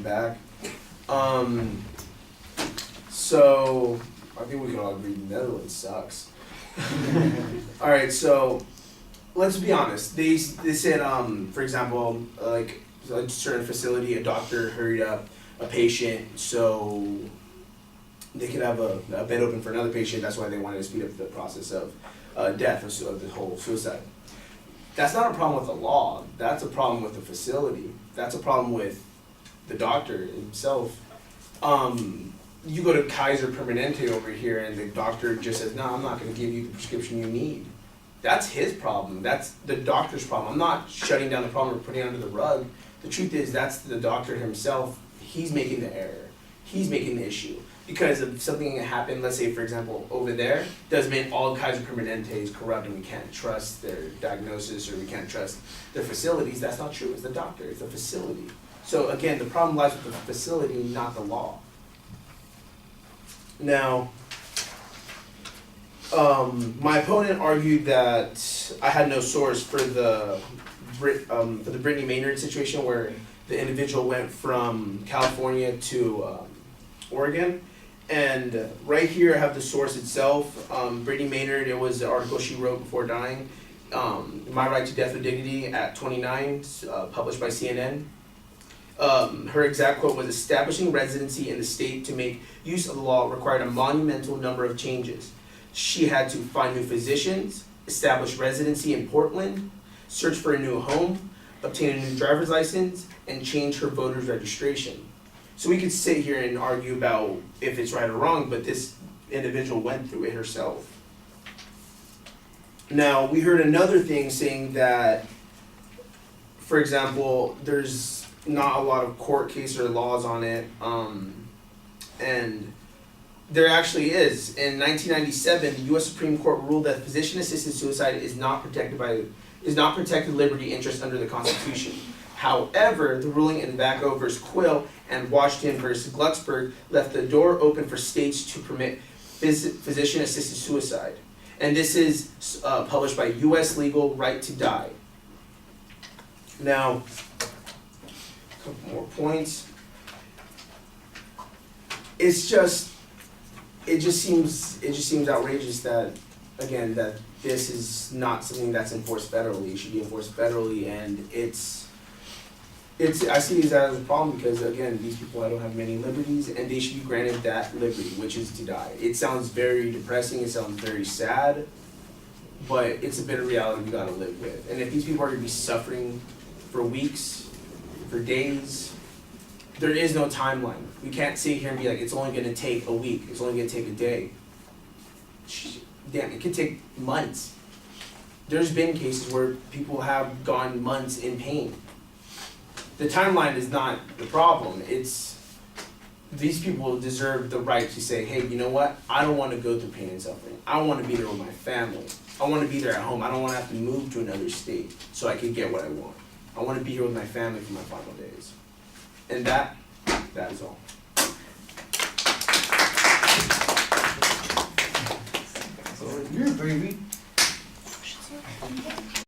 welcome back. So I think we can all agree the Netherlands sucks. All right, so let's be honest. They said, for example, like a certain facility, a doctor hurried up a patient so they could have a bed open for another patient. That's why they wanted to speed up the process of death of the whole suicide. That's not a problem with the law. That's a problem with the facility. That's a problem with the doctor himself. You go to Kaiser Permanente over here and the doctor just says, no, I'm not going to give you the prescription you need. That's his problem. That's the doctor's problem. I'm not shutting down the problem or putting it under the rug. The truth is that's the doctor himself. He's making the error. He's making the issue. Because of something that happened, let's say, for example, over there, doesn't mean all Kaiser Permanente is corrupt and we can't trust their diagnosis or we can't trust their facilities. That's not true. It's the doctor. It's the facility. So again, the problem lies with the facility, not the law. Now, my opponent argued that I had no source for the Brittany Maynard situation where the individual went from California to Oregon. And right here I have the source itself. Brittany Maynard, it was the article she wrote before dying, My Right to Death with Dignity at 29, published by CNN. Her exact quote was, establishing residency in the state to make use of the law required a monumental number of changes. She had to find new physicians, establish residency in Portland, search for a new home, obtain a new driver's license, and change her voter's registration. So we could sit here and argue about if it's right or wrong, but this individual went through it herself. Now, we heard another thing saying that, for example, there's not a lot of court case or laws on it, and there actually is. In 1997, the U.S. Supreme Court ruled that physician-assisted suicide is not protected liberty interest under the Constitution. However, the ruling in Vacco v. Quill and Washington v. Glucksberg left the door open for states to permit physician-assisted suicide. And this is published by U.S. Legal Right to Die. Now, a couple more points. It just seems outrageous that, again, that this is not something that's enforced federally. It should be enforced federally, and I see this as a problem because, again, these people don't have many liberties, and they should be granted that liberty, which is to die. It sounds very depressing, it sounds very sad, but it's a bitter reality we gotta live with. And if these people are gonna be suffering for weeks, for days, there is no timeline. We can't sit here and be like, it's only gonna take a week, it's only gonna take a day. Damn, it could take months. There's been cases where people have gone months in pain. The timeline is not the problem. It's these people deserve the right to say, hey, you know what? I don't want to go through pain and suffering. I want to be there with my family. I want to be there at home. I don't want to have to move to another state so I can get what I want. I want to be here with my family for my final days. And that is all. You're a baby.